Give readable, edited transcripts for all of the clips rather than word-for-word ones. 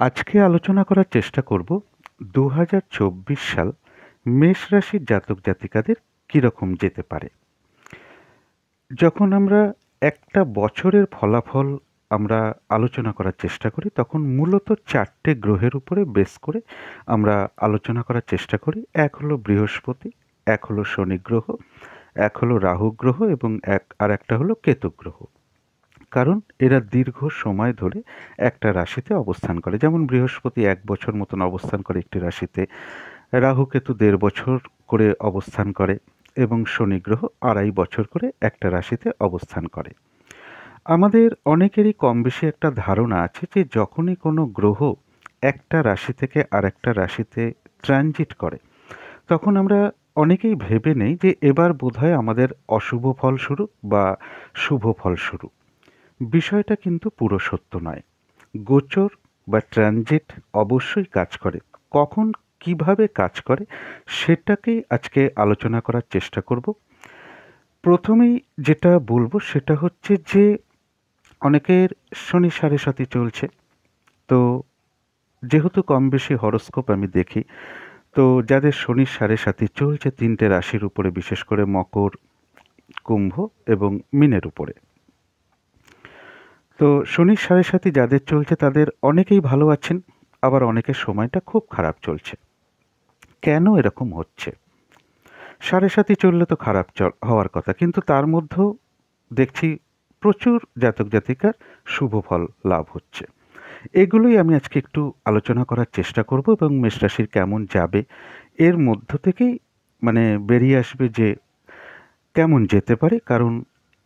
আজকে আলোচনা করার চেষ্টা করব ২০২৪ সাল মেষ রাশির জাতক জাতিকাদের কীরকম যেতে পারে। যখন আমরা একটা বছরের ফলাফল আমরা আলোচনা করার চেষ্টা করি তখন মূলত ৪টে গ্রহের উপরে বেস করে আমরা আলোচনা করার চেষ্টা করি। এক হলো বৃহস্পতি, এক হলো শনি গ্রহ, এক হলো রাহু গ্রহ এবং আরেকটা হলো কেতু গ্রহ। কারণ এরা দীর্ঘ সময় ধরে একটা রাশিতে অবস্থান করে। যেমন বৃহস্পতি ১ বছর মতন অবস্থান করে একটি রাশিতে, রাহু কেতু ১.৫ বছর করে অবস্থান করে এবং শনি গ্রহ ২.৫ বছর করে একটা রাশিতে অবস্থান করে। আমাদের অনেকেরই কমবেশি একটা ধারণা আছে যে যখনই কোনো গ্রহ একটা রাশি থেকে আরেকটা রাশিতে ট্রানজিট করে তখন আমরা অনেকেই ভেবে নেই যে এবার বোধহয় আমাদের অশুভ ফল শুরু বা শুভ ফল শুরু। বিষয়টা কিন্তু পুরো সত্য নয়। গোচর বা ট্রানজিট অবশ্যই কাজ করে। কখন কিভাবে কাজ করে সেটাকেই আজকে আলোচনা করার চেষ্টা করব। প্রথমেই যেটা বলবো সেটা হচ্ছে যে অনেকের শনি সাড়ে সাতি চলছে। তো যেহেতু কম বেশি হরোস্কোপ আমি দেখি, তো যাদের শনির সাড়ে সাতি চলছে ৩টে রাশির উপরে, বিশেষ করে মকর, কুম্ভ এবং মীনের উপরে। তো শনির সাড়ে সাতি যাদের চলছে তাদের অনেকেই ভালো আছেন, আবার অনেকের সময়টা খুব খারাপ চলছে। কেন এরকম হচ্ছে? সাড়ে সাতি চললে তো খারাপ হওয়ার কথা, কিন্তু তার মধ্যেও দেখছি প্রচুর জাতক জাতিকার শুভ ফল লাভ হচ্ছে। এগুলোই আমি আজকে একটু আলোচনা করার চেষ্টা করব এবং মেষ রাশির কেমন যাবে এর মধ্য থেকেই বেরিয়ে আসবে যে কেমন যেতে পারে। কারণ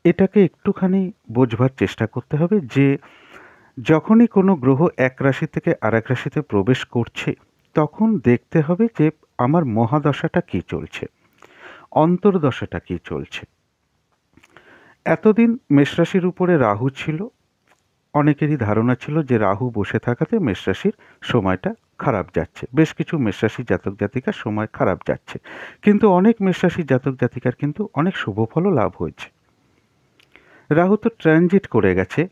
এটাকে একটুখানি বোঝবার চেষ্টা করতে হবে যে যখনই কোনো গ্রহ এক রাশি থেকে আরেক রাশিতে প্রবেশ করছে তখন দেখতে হবে যে আমার মহাদশাটা কি চলছে, অন্তর্দশাটা কি চলছে। এতদিন মেষরাশির উপরে রাহু ছিল, অনেকেরই ধারণা ছিল যে রাহু বসে থাকাতে মেষরাশির সময়টা খারাপ যাচ্ছে, বেশ কিছু মেষরাশির জাতক জাতিকার সময় খারাপ যাচ্ছে, কিন্তু অনেক মেষরাশির জাতক জাতিকার কিন্তু অনেক শুভ ফলও লাভ হয়েছে। রাহু তো ট্রানজিট করে গেছে,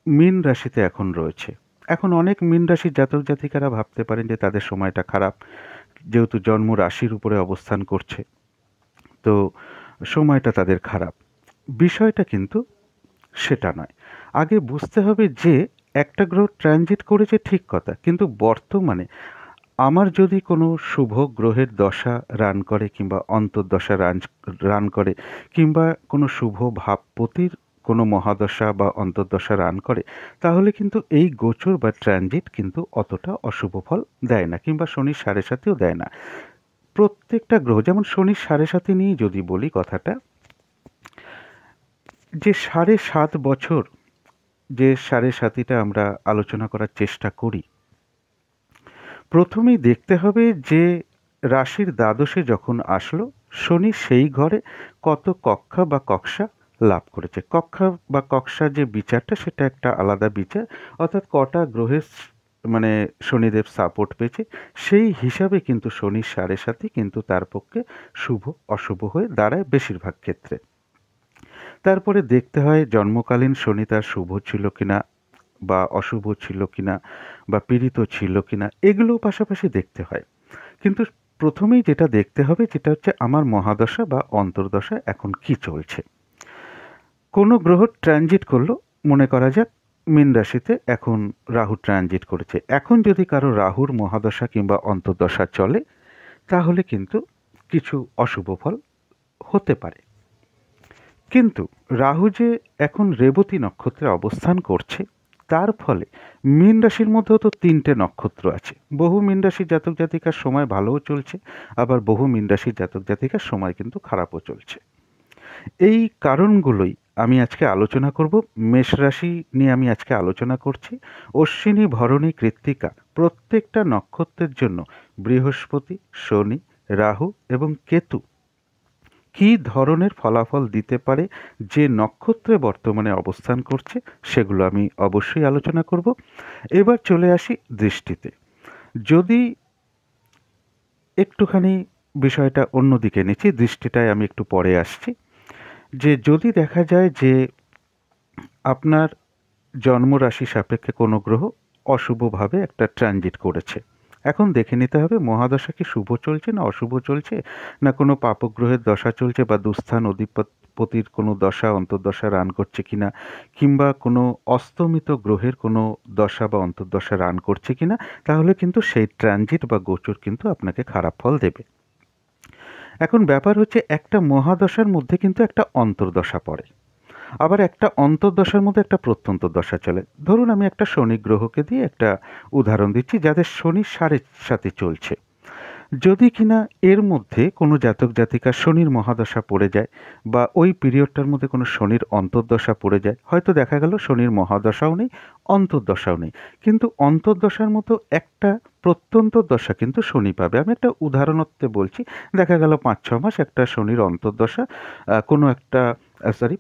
মীন রাশিতে এখন রয়েছে। এখন অনেক মীন রাশির জাতক জাতিকারা ভাবতে পারেন যে তাদের সময়টা খারাপ, যেহেতু জন্ম রাশির উপরে অবস্থান করছে, তো সময়টা তাদের খারাপ। বিষয়টা কিন্তু সেটা নয়। আগে বুঝতে হবে যে একটা গ্রহ ট্রানজিট করেছে ঠিক কথা, কিন্তু বর্তমানে আমার যদি কোনো শুভ গ্রহের দশা রান করে কিংবা অন্তর্দশা রান করে কিংবা কোনো শুভ ভাবপতির কোনো মহাদশা বা অন্তর্দশা রান করে, তাহলে কিন্তু এই গোচর বা ট্রানজিট কিন্তু অতটা অশুভ ফল দেয় না, কিংবা শনির সাড়ে সাথেও দেয় না। প্রত্যেকটা গ্রহ, যেমন শনির সাড়ে সাথে নিয়েই যদি বলি কথাটা, যে ৭.৫ বছর যে সাড়ে সাতিটা আমরা আলোচনা করার চেষ্টা করি, প্রথমেই দেখতে হবে যে রাশির দ্বাদশে যখন আসলো শনি সেই ঘরে কত কক্ষা বা কক্ষা লাভ করেছে। কক্ষা বা কক্ষার যে বিচারটা সেটা একটা আলাদা বিচার, অর্থাৎ কটা গ্রহের শনিদেব সাপোর্ট পেয়েছে সেই হিসাবে কিন্তু শনির সাড়ে সাথে কিন্তু তার পক্ষে শুভ অশুভ হয়ে দাঁড়ায় বেশিরভাগ ক্ষেত্রে। তারপরে দেখতে হয় জন্মকালীন শনি তার শুভ ছিল কিনা বা অশুভ ছিল কিনা বা পীড়িত ছিল কিনা, এগুলোও পাশাপাশি দেখতে হয়। কিন্তু প্রথমেই যেটা দেখতে হবে যেটা হচ্ছে আমার মহাদশা বা অন্তর্দশা এখন কি চলছে। কোনো গ্রহ ট্রানজিট করলো, মনে করা যাক মীন রাশিতে এখন রাহু ট্রানজিট করেছে, এখন যদি কারো রাহুর মহাদশা কিংবা অন্তর্দশা চলে তাহলে কিন্তু কিছু অশুভ ফল হতে পারে। কিন্তু রাহু যে এখন রেবতী নক্ষত্রে অবস্থান করছে তার ফলে মীন রাশির মধ্যেও তো ৩টে নক্ষত্র আছে। বহু মীন রাশির জাতক জাতিকার সময় ভালোও চলছে, আবার বহু মীন রাশির জাতক জাতিকার সময় কিন্তু খারাপও চলছে। এই কারণগুলোই আমি আজকে আলোচনা করব। মেষ রাশি নিয়ে আমি আজকে আলোচনা করছি। অশ্বিনী, ভরণী, কৃত্তিকা প্রত্যেকটা নক্ষত্রের জন্য বৃহস্পতি, শনি, রাহু এবং কেতু কী ধরনের ফলাফল দিতে পারে যে নক্ষত্রে বর্তমানে অবস্থান করছে সেগুলো আমি অবশ্যই আলোচনা করব। এবার চলে আসি দৃষ্টিতে। যদি একটুখানি বিষয়টা অন্যদিকে নিচ্ছি, দৃষ্টিটায় আমি একটু পরে আসছি, যে যদি দেখা যায় যে আপনার জন্মরাশি সাপেক্ষে কোনো গ্রহ অশুভভাবে একটা ট্রানজিট করেছে। এখন দেখে নিতে হবে মহাদশা কি শুভ চলছে না অশুভ চলছে, না কোনো পাপগ্রহের দশা চলছে বা দুস্থান অধিপতির কোনো দশা অন্তর্দশা রান করছে কিনা, কিংবা কোনো অস্তমিত গ্রহের কোনো দশা বা অন্তর্দশা রান করছে কিনা। তাহলে কিন্তু সেই ট্রানজিট বা গোচর কিন্তু আপনাকে খারাপ ফল দেবে। এখন ব্যাপার হচ্ছে একটা মহাদশার মধ্যে কিন্তু একটা অন্তর্দশা পড়ে, আবার একটা অন্তর্দশার মধ্যে একটা প্রত্যন্ত দশা চলে। ধরুন আমি একটা শনি গ্রহকে দিয়ে একটা উদাহরণ দিচ্ছি, যাদের শনি সাড়ে সাথে চলছে। যদি কিনা এর মধ্যে কোনো জাতক জাতিকার শনির মহাদশা পড়ে যায় বা ওই পিরিয়ডটার মধ্যে কোনো শনির অন্তর্দশা পড়ে যায়, হয়তো দেখা গেল শনির মহাদশাও নেই, অন্তর্দশাও নেই, কিন্তু অন্তর্দশার মতো একটা প্রত্যন্ত দশা কিন্তু শনি পাবে। আমি একটা উদাহরণত্বে বলছি, দেখা গেল 5-6 মাস একটা শনির অন্তর্দশা কোনো একটা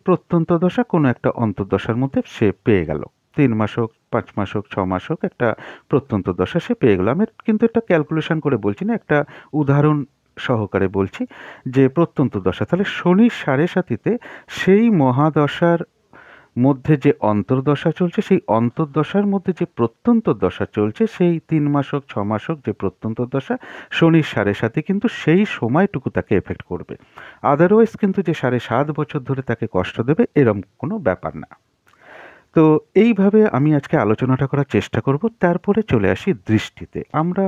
প্রত্যন্ত দশা কোনো একটা অন্তর্দশার মধ্যে সে পেয়ে গেল। 3 মাস হোক, 5 মাস হোক, 6 মাস হোক, একটা প্রত্যন্ত দশা সে পেয়ে গেল। আমি কিন্তু এটা ক্যালকুলেশন করে বলছি না, একটা উদাহরণ সহকারে বলছি যে প্রত্যন্ত দশা। তাহলে শনির সাড়ে সাতিতে সেই মহাদশার মধ্যে যে অন্তর্দশা চলছে, সেই অন্তর্দশার মধ্যে যে প্রত্যন্ত দশা চলছে, সেই 3 মাস হোক 6 মাস হোক যে প্রত্যন্ত দশা, শনির সাড়ে সাথে কিন্তু সেই সময়টুকু তাকে এফেক্ট করবে। আদারওয়াইজ কিন্তু যে 7.5 বছর ধরে তাকে কষ্ট দেবে এরম কোনো ব্যাপার না। তো এইভাবে আমি আজকে আলোচনাটা করার চেষ্টা করব। তারপরে চলে আসি দৃষ্টিতে। আমরা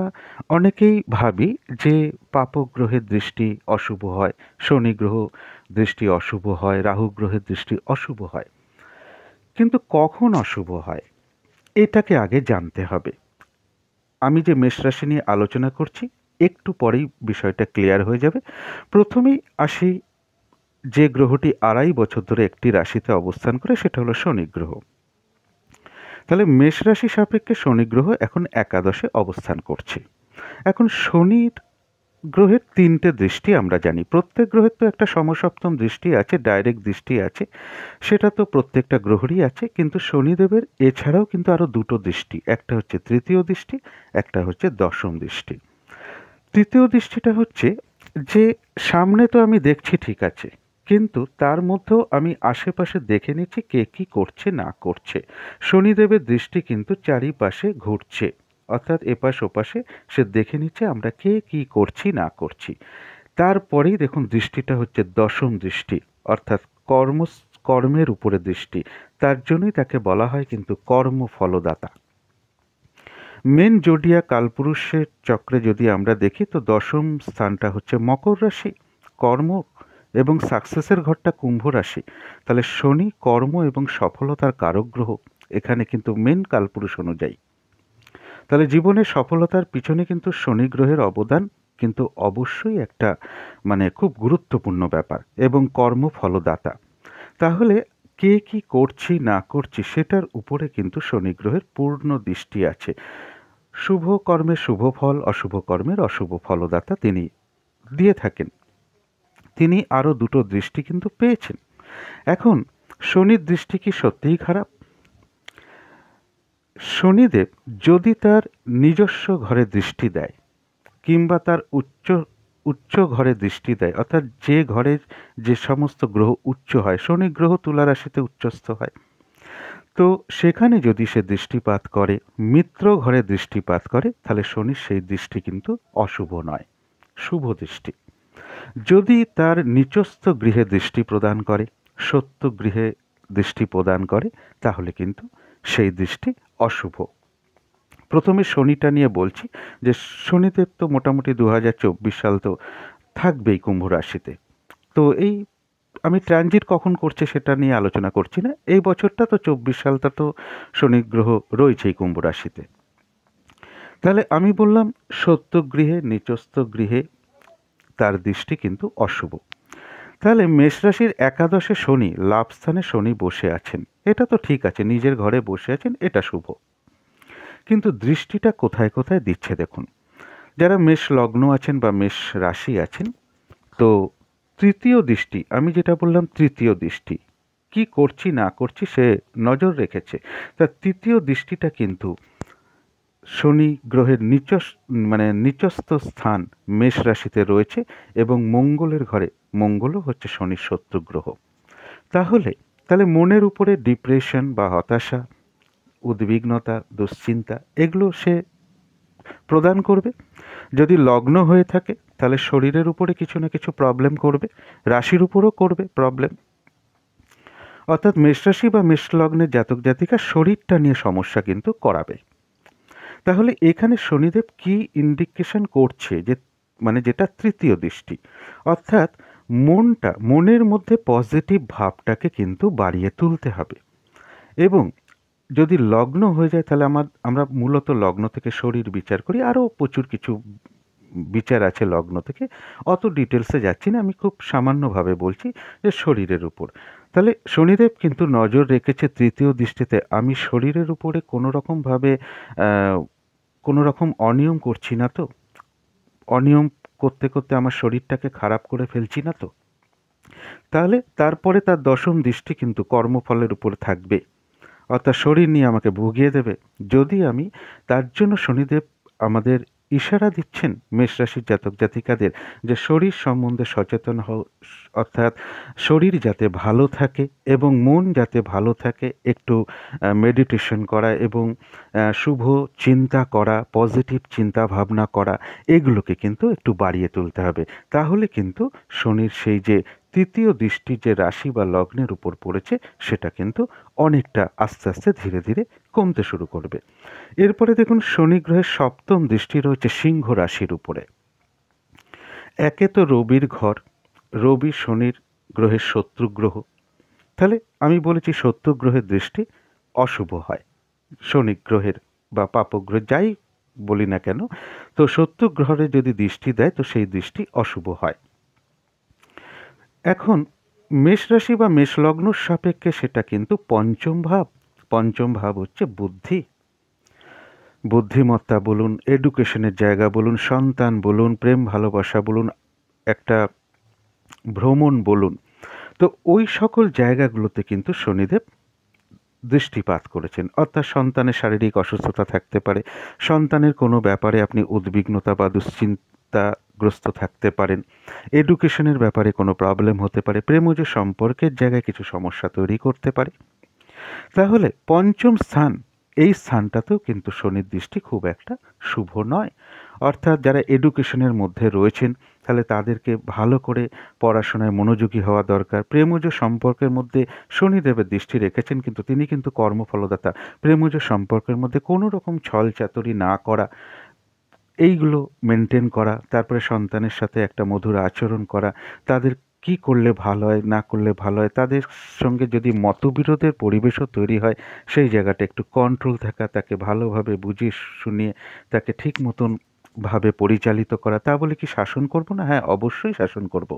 অনেকেই ভাবি যে পাপগ্রহের দৃষ্টি অশুভ হয়, শনি গ্রহ দৃষ্টি অশুভ হয়, রাহু গ্রহের দৃষ্টি অশুভ হয়। কিন্তু কখন অশুভ হয় এটাকে আগে জানতে হবে। আমি যে মেষ রাশি নিয়ে আলোচনা করছি একটু পরেই বিষয়টা ক্লিয়ার হয়ে যাবে। প্রথমেই আসি যে গ্রহটি 2.5 বছর ধরে একটি রাশিতে অবস্থান করে, সেটা হলো শনি গ্রহ। তাহলে মেষ রাশি সাপেক্ষে শনি গ্রহ এখন একাদশে অবস্থান করছে। এখন শনির গ্রহের 3টে দৃষ্টি আমরা জানি। প্রত্যেক গ্রহের তো একটা সমসপ্তম দৃষ্টি আছে, ডাইরেক্ট দৃষ্টি আছে, সেটা তো প্রত্যেকটা গ্রহেরই আছে। কিন্তু শনিদেবের এছাড়াও কিন্তু আরও 2টো দৃষ্টি, একটা হচ্ছে তৃতীয় দৃষ্টি, একটা হচ্ছে দশম দৃষ্টি। তৃতীয় দৃষ্টিটা হচ্ছে যে সামনে তো আমি দেখছি ঠিক আছে, কিন্তু তার মধ্যেও আমি আশেপাশে দেখে নিচ্ছি কে কি করছে না করছে। শনিদেবের দৃষ্টি কিন্তু চারিপাশে ঘুরছে, অর্থাৎ এপাশ ওপাশে সে দেখে নিচ্ছে আমরা কে কি করছি না করছি। তারপরেই দেখুন দৃষ্টিটা হচ্ছে দশম দৃষ্টি, অর্থাৎ কর্মের উপরে দৃষ্টি। তার জন্যই তাকে বলা হয় কিন্তু কর্মফলদাতা। মেন জোডিয়া কালপুরুষের চক্রে যদি আমরা দেখি তো দশম স্থানটা হচ্ছে মকর রাশি, কর্ম এবং সাকসেসের ঘরটা কুম্ভ রাশি। তাহলে শনি কর্ম এবং সফলতার কারক গ্রহ এখানে কিন্তু মেন কালপুরুষ অনুযায়ী। তাহলে জীবনের সফলতার পিছনে কিন্তু শনি গ্রহের অবদান কিন্তু অবশ্যই একটা খুব গুরুত্বপূর্ণ ব্যাপার, এবং কর্মফলদাতা। তাহলে কে কি করছি না করছি সেটার উপরে কিন্তু শনি গ্রহের পূর্ণ দৃষ্টি আছে। শুভ কর্মের শুভ ফল, অশুভ কর্মের অশুভ ফলদাতা তিনি দিয়ে থাকেন। তিনি আরও 2টো দৃষ্টি কিন্তু পেয়েছেন। এখন শনির দৃষ্টি কি সত্যিই খারাপ? শনিদেব যদি তার নিজস্ব ঘরে দৃষ্টি দেয় কিংবা তার উচ্চ ঘরে দৃষ্টি দেয়, অর্থাৎ যে ঘরের যে সমস্ত গ্রহ উচ্চ হয়, শনি গ্রহ তুলা রাশিতে উচ্চস্থ হয়, তো সেখানে যদি সে দৃষ্টিপাত করে, মিত্র ঘরে দৃষ্টিপাত করে, তাহলে শনির সেই দৃষ্টি কিন্তু অশুভ নয়, শুভ দৃষ্টি। যদি তার নিচস্থ গৃহে দৃষ্টি প্রদান করে, সত্য গৃহে দৃষ্টি প্রদান করে, তাহলে কিন্তু সেই দৃষ্টি অশুভ। প্রথমে শনিটা নিয়ে বলছি যে শনিদেব তো মোটামুটি 2024 সাল তো থাকবেই কুম্ভ রাশিতে। তো এই আমি ট্রানজিট কখন করছে সেটা নিয়ে আলোচনা করছি না, এই বছরটা তো 24 সালটা তো শনি গ্রহ রয়েছেই কুম্ভ রাশিতে। তাহলে আমি বললাম সত্য গৃহে নিচস্থ গৃহে তার দৃষ্টি কিন্তু অশুভ। তাহলে মেষ রাশির একাদশে শনি, লাভ স্থানে শনি বসে আছেন, এটা তো ঠিক আছে, নিজের ঘরে বসে আছেন, এটা শুভ। কিন্তু দৃষ্টিটা কোথায় কোথায় দিচ্ছে দেখুন। যারা মেষ লগ্ন আছেন বা মেষ রাশি আছেন, তো তৃতীয় দৃষ্টি, আমি যেটা বললাম তৃতীয় দৃষ্টি, কি করছি না করছি সে নজর রেখেছে। তার তৃতীয় দৃষ্টিটা কিন্তু শনি গ্রহের নিচস্থ স্থান মেষ রাশিতে রয়েছে, এবং মঙ্গলের ঘরে, মঙ্গলও হচ্ছে শনির শত্রু গ্রহ। তাহলে মনের উপরে ডিপ্রেশন বা হতাশা, উদ্বিগ্নতা, দুশ্চিন্তা এগুলো সে প্রদান করবে। যদি লগ্ন হয়ে থাকে তাহলে শরীরের উপরে কিছু না কিছু প্রবলেম করবে, রাশির উপরও করবে প্রবলেম। অর্থাৎ মেষ রাশি বা মেষ লগ্নের জাতক জাতিকা শরীরটা নিয়ে সমস্যা কিন্তু করাবে। তাহলে এখানে শনিদেব কি ইন্ডিকেশন করছে যে মানে যেটা তৃতীয় দৃষ্টি, অর্থাৎ মনের মধ্যে পজিটিভ ভাবটাকে কিন্তু বাড়িয়ে তুলতে হবে। এবং যদি লগ্ন হয়ে যায় তাহলে আমরা মূলত লগ্ন থেকে শরীর বিচার করি, আরও প্রচুর কিছু বিচার আছে লগ্ন থেকে, অত ডিটেলসে যাচ্ছি না, আমি খুব সামান্যভাবে বলছি যে শরীরের উপর। তাহলে শনিদেব কিন্তু নজর রেখেছে তৃতীয় দৃষ্টিতে, আমি শরীরের উপরে কোনো রকম অনিয়ম করছি না তো, অনিয়ম করতে করতে আমার শরীরটাকে খারাপ করে ফেলছি না তো। তাহলে তারপরে তার দশম দৃষ্টি কিন্তু কর্মফলের উপর থাকবে, অর্থাৎ শরীর নিয়ে আমাকে ভুগিয়ে দেবে। যদি আমি তার জন্য শনিদেব আমাদের ইশারা দিচ্ছেন মেষ রাশির জাতক জাতিকাদের যে শরীর সম্বন্ধে সচেতন হও, অর্থাৎ শরীর যাতে ভালো থাকে এবং মন যাতে ভালো থাকে, একটু মেডিটেশন করা এবং শুভ চিন্তা করা, পজিটিভ চিন্তা ভাবনা করা, এগুলোকে কিন্তু একটু বাড়িয়ে তুলতে হবে। তাহলে কিন্তু শনির সেই যে তৃতীয় দৃষ্টি যে রাশি বা লগ্নের উপর পড়েছে সেটা কিন্তু অনেকটা আস্তে আস্তে ধীরে ধীরে কমতে শুরু করবে। এরপরে দেখুন শনি গ্রহের সপ্তম দৃষ্টি রয়েছে সিংহ রাশির উপরে। একে তো রবির ঘর, রবি শনির গ্রহের শত্রু গ্রহ। তাহলে আমি বলেছি শত্রু গ্রহের দৃষ্টি অশুভ হয়, শনি গ্রহের বা পাপগ্রহ যাই বলি না কেন, তো শত্রু গ্রহের যদি দৃষ্টি দেয় তো সেই দৃষ্টি অশুভ হয়। এখন মেষ রাশি বা মেষ লগ্ন সাপেক্ষে সেটা কিন্তু পঞ্চম ভাব। পঞ্চম ভাব হচ্ছে বুদ্ধি, বুদ্ধিমত্তা বলুন, এডুকেশনের জায়গা বলুন, সন্তান বলুন, প্রেম ভালোবাসা বলুন, একটা ভ্রমণ বলুন, তো ওই সকল জায়গাগুলোতে কিন্তু শনিদেব দৃষ্টিপাত করেছেন। অর্থাৎ সন্তানের শারীরিক অসুস্থতা থাকতে পারে, সন্তানের কোনো ব্যাপারে আপনি উদ্বিগ্নতা বা দুশ্চিন্তাগ্রস্ত থাকতে পারেন, এডুকেশনের ব্যাপারে কোনো প্রবলেম হতে পারে, প্রেমজ সম্পর্কের জায়গায় কিছু সমস্যা তৈরি করতে পারে। তাহলে পঞ্চম স্থান, এই স্থানটাতেও কিন্তু শনির দৃষ্টি খুব একটা শুভ নয়। অর্থাৎ যারা এডুকেশনের মধ্যে রয়েছেন তাহলে তাদেরকে ভালো করে পড়াশোনায় মনোযোগী হওয়া দরকার। প্রেমজ সম্পর্কের মধ্যে শনিদেবের দৃষ্টি রেখেছেন, কিন্তু তিনি কিন্তু কর্মফলদাতা। প্রেমজ সম্পর্কের মধ্যে কোনো রকম ছল চাতুরি না করা, এইগুলো মেনটেন করা, তারপরে সন্তানের সাথে একটা মধুর আচরণ করা, তাদের কি করলে ভালো হয় না করলে ভালো হয়, তাদের সঙ্গে যদি মতবিরোধের পরিবেশও তৈরি হয় সেই জায়গাটা একটু কন্ট্রোল থাকা, তাকে ভালোভাবে বুঝিয়ে শুনিয়ে তাকে ঠিক মতন ভাবে পরিচালিত করা। তা বলে কি শাসন করব না? হ্যাঁ, অবশ্যই শাসন করব,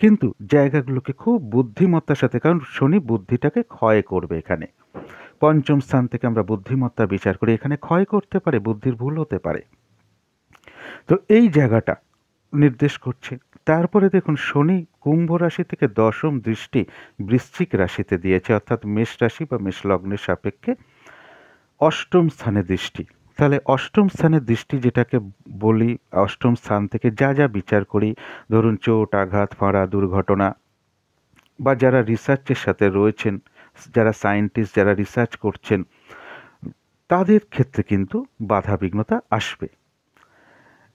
কিন্তু জায়গাগুলোকে খুব বুদ্ধিমত্তার সাথে, কারণ শনি বুদ্ধিটাকে ক্ষয় করবে। এখানে পঞ্চম স্থান থেকে আমরা বুদ্ধিমত্তা বিচার করি, এখানে ক্ষয় করতে পারে, বুদ্ধির ভুল হতে পারে। তো এই জায়গাটা নির্দেশ করছে। তারপরে দেখুন শনি কুম্ভ রাশি থেকে দশম দৃষ্টি বৃশ্চিক রাশিতে দিয়েছে, অর্থাৎ মেষ রাশি বা মেষ লগ্নের সাপেক্ষে অষ্টম স্থানে দৃষ্টি। তাহলে অষ্টম স্থানের দৃষ্টি যেটাকে বলি, অষ্টম স্থান থেকে যা যা বিচার করি, ধরুন চোট আঘাত ফাঁড়া দুর্ঘটনা, বা যারা রিসার্চের সাথে রয়েছেন, যারা সায়েন্টিস্ট, যারা রিসার্চ করছেন, তাদের ক্ষেত্রে কিন্তু বাধা বিঘ্নতা আসবে।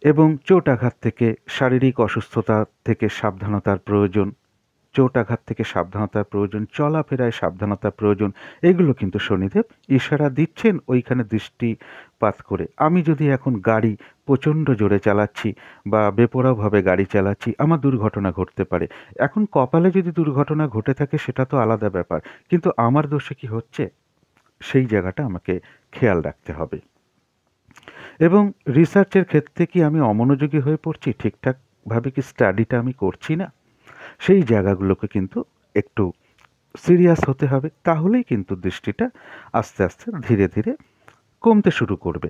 এবং চোট আঘাত থেকে, শারীরিক অসুস্থতা থেকে সাবধানতার প্রয়োজন, চোট আঘাত থেকে সাবধানতার প্রয়োজন, চলাফেরায় সাবধানতার প্রয়োজন, এগুলো কিন্তু শনিদেব ইশারা দিচ্ছেন ওইখানে দৃষ্টিপাত করে। আমি যদি এখন গাড়ি প্রচণ্ড জোরে চালাচ্ছি বা বেপরোয়াভাবে গাড়ি চালাচ্ছি, আমার দুর্ঘটনা ঘটতে পারে। এখন কপালে যদি দুর্ঘটনা ঘটে থাকে সেটা তো আলাদা ব্যাপার, কিন্তু আমার দোষে কি হচ্ছে সেই জায়গাটা আমাকে খেয়াল রাখতে হবে। এবং রিসার্চের ক্ষেত্রে কি আমি অমনোযোগী হয়ে পড়ছি, ঠিকঠাকভাবে কি স্টাডিটা আমি করছি না, সেই জায়গাগুলোকে কিন্তু একটু সিরিয়াস হতে হবে, তাহলেই কিন্তু দৃষ্টিটা আস্তে আস্তে ধীরে ধীরে কমতে শুরু করবে।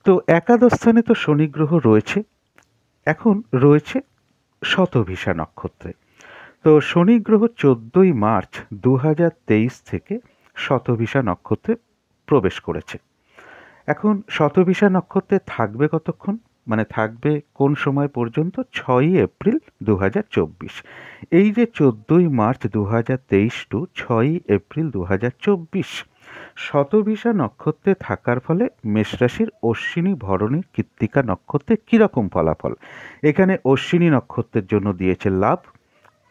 তো একাদশ স্থানে তো শনি গ্রহ রয়েছে, এখন রয়েছে শতভিষা নক্ষত্রে। তো শনি গ্রহ 14ই মার্চ 2023 থেকে শতভিষা নক্ষত্রে প্রবেশ করেছে। এখন শতভিষা নক্ষত্রে থাকবে কতক্ষণ, মানে থাকবে কোন সময় পর্যন্ত? 6ই এপ্রিল 2024। এই যে 14ই মার্চ 2023 টু 6ই এপ্রিল 2024 শতভিসা নক্ষত্রে থাকার ফলে মেষ রাশির অশ্বিনী ভরণী কৃত্তিকা নক্ষত্রে কীরকম ফলাফল? এখানে অশ্বিনী নক্ষত্রের জন্য দিয়েছে লাভ,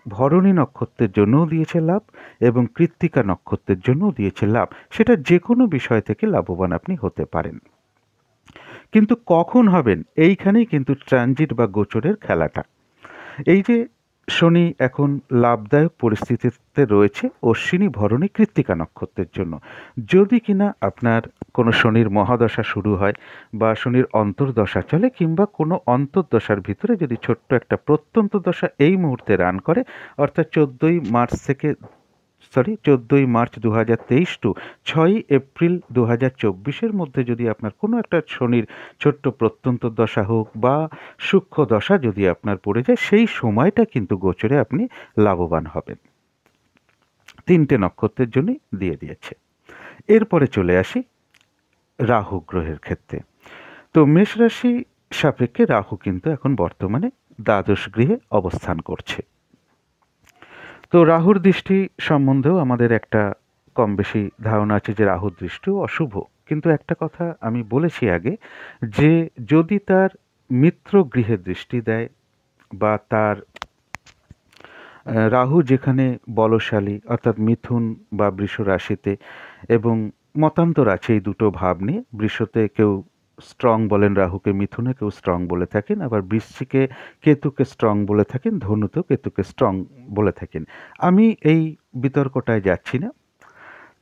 ভরণী নক্ষত্রের জন্যও দিয়েছে লাভ এবং কৃত্তিকা নক্ষত্রের জন্যও দিয়েছে লাভ। সেটা যে কোনো বিষয় থেকে লাভবান আপনি হতে পারেন। কিন্তু কখন হবেন, এইখানেই কিন্তু ট্রানজিট বা গোচরের খেলাটা। এই যে শনি এখন লাভদায়ক পরিস্থিতিতে রয়েছে অশ্বিনী ভরণী কৃত্তিকা নক্ষত্রের জন্য, যদি কিনা আপনার কোনো শনির মহাদশা শুরু হয় বা শনির অন্তর্দশা চলে কিংবা কোনো অন্তর্দশার ভিতরে যদি ছোট্ট একটা প্রত্যন্ত দশা এই মুহূর্তে রান করে, অর্থাৎ 14ই মার্চ 2023 টু 6ই এপ্রিল 2024 মধ্যে যদি আপনার কোনো একটা শনির ছোট্ট প্রত্যন্ত দশা হোক বা সূক্ষ্ম দশা যদি আপনার পড়ে যায়, সেই সময়টা কিন্তু গোচরে আপনি লাভবান হবেন। 3টে নক্ষত্রের জন্যই দিয়ে দিয়েছে। এরপরে চলে আসি রাহু গ্রহের ক্ষেত্রে। তো মেষ রাশি সাপেক্ষে রাহু কিন্তু এখন বর্তমানে দ্বাদশ গৃহে অবস্থান করছে। তো রাহুর দৃষ্টি সম্বন্ধেও আমাদের একটা কম বেশি ধারণা আছে যে রাহুর দৃষ্টিও অশুভ। কিন্তু একটা কথা আমি বলেছি আগে, যে যদি তার মিত্র গৃহে দৃষ্টি দেয় বা তার রাহু যেখানে বলশালী অর্থাৎ মিথুন বা বৃষ রাশিতে, এবং মতান্তর আছে এই দুটো ভাব নিয়ে। বৃষতে কেউ স্ট্রং বলেন রাহুকে, মিথুনে কেউ স্ট্রং বলে থাকেন, আবার বৃশ্চিকে কেতুকে স্ট্রং বলে থাকেন, ধনুতেও কেতুকে স্ট্রং বলে থাকেন। আমি এই বিতর্কটায় যাচ্ছি না।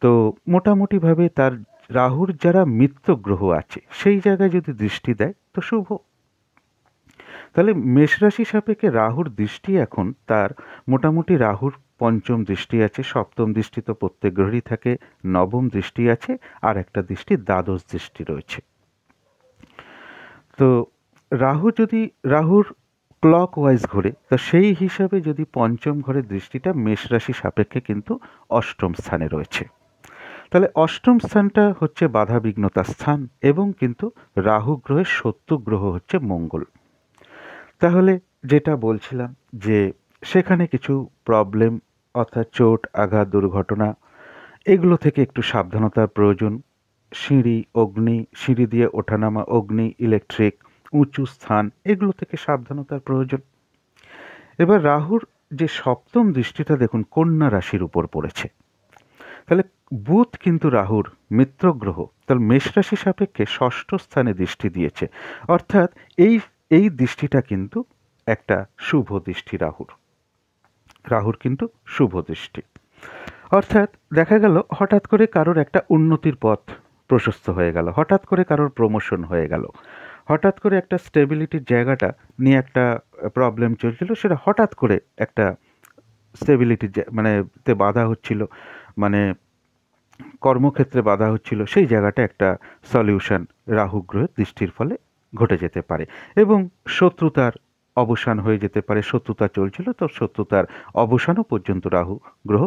তো মোটামুটিভাবে তার রাহুর যারা মিত্র গ্রহ আছে সেই জায়গায় যদি দৃষ্টি দেয় তো শুভ। তাহলে মেষ রাশি সাপেক্ষে রাহুর দৃষ্টি এখন তার মোটামুটি রাহুর পঞ্চম দৃষ্টি আছে, সপ্তম দৃষ্টি তো প্রত্যেক গ্রহেরই থাকে, নবম দৃষ্টি আছে, আর একটা দৃষ্টি দ্বাদশ দৃষ্টি রয়েছে। তো রাহুর ক্লক ওয়াইজ ঘোরে, তো সেই হিসাবে যদি পঞ্চম ঘরের দৃষ্টিটা মেষ রাশি সাপেক্ষে কিন্তু অষ্টম স্থানে রয়েছে। তাহলে অষ্টম স্থানটা হচ্ছে বাধা বিঘ্নতার স্থান এবং কিন্তু রাহু গ্রহের শত্রু গ্রহ হচ্ছে মঙ্গল। তাহলে যেটা বলছিলাম যে সেখানে কিছু প্রবলেম অর্থাৎ চোট আঘাত দুর্ঘটনা এগুলো থেকে একটু সাবধানতার প্রয়োজন। সিঁড়ি দিয়ে ওঠানামা, অগ্নি, ইলেকট্রিক, উঁচু স্থান এগুলো থেকে সাবধানতার প্রয়োজন। এবার রাহুর যে সপ্তম দৃষ্টিটা দেখুন কন্যা রাশির উপর পড়েছে। তাহলে বুধ কিন্তু রাহুর মিত্র গ্রহ, তাহলে মেষ রাশি সাপেক্ষে ষষ্ঠ স্থানে দৃষ্টি দিয়েছে, অর্থাৎ এই দৃষ্টিটা কিন্তু একটা শুভ দৃষ্টি। রাহুর কিন্তু শুভ দৃষ্টি, অর্থাৎ দেখা গেল হঠাৎ করে কারোর একটা উন্নতির পথ প্রশস্ত হয়ে গেল, হঠাৎ করে কারোর প্রমোশন হয়ে গেল, হঠাৎ করে একটা স্টেবিলিটির জায়গাটা নিয়ে একটা প্রবলেম চলছিল, সেটা হঠাৎ করে একটা স্টেবিলিটির মানে তে বাধা হচ্ছিল, মানে কর্মক্ষেত্রে বাধা হচ্ছিল, সেই জায়গাটা একটা সলিউশন রাহু গ্রহের দৃষ্টির ফলে ঘটে যেতে পারে এবং শত্রুতার অবসান হয়ে যেতে পারে। শত্রুতা চলছিল, তো শত্রুতার অবসানও পর্যন্ত রাহু গ্রহ